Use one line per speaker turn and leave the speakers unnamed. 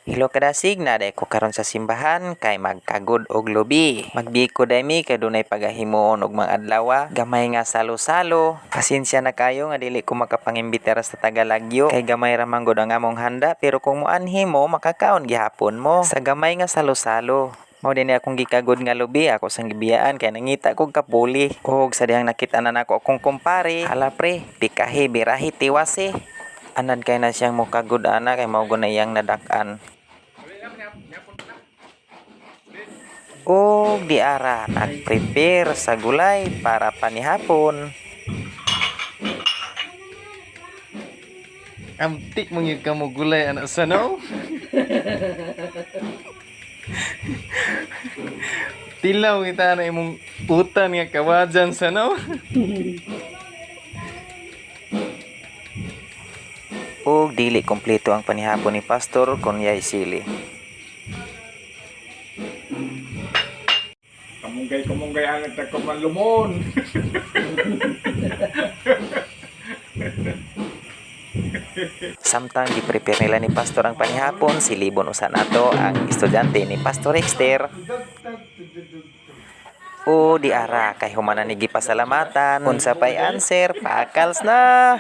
Hilo kadasig na day ko karon sa simbahan kay magkagod og lubi. Magbiko day mi kay dunay pagahimuon og mga adlaw, gamay nga salo-salo. Pasensya na kayo nga dili ko makapangimbitar sa Tagalagyo kay gamay ra man gud ang among handa pero kung moanhi mo makakaon gihapon mo sa gamay nga salo-salo. Mao din akong gikagod nga lubi ako sang gibiyaan kay nangita kog kapuli. Og sa dihang nakita na nako akong kumpare, hala pre, pikahi birahi tiwase. Anad kay na siyang mukagod ana kay mao na iyang nadak-an. O di ara nag-prepare sa gulay para panihapon.
Amtik mong ka mo gulay anak sanaw. Tilaw kita na imong utan nga kawajan sanaw.
O dili kompleto ang panihapon ni Pastor kon yay sili.
Kamunggay ang nagtakumalumon.
Samtang gi-prepare nila ni Pastor ang panihapon, silibon usa nato ang estudyante ni Pastor Exter. O di ara kay humana ni gipasalamatan unsa pay answer, pakals na.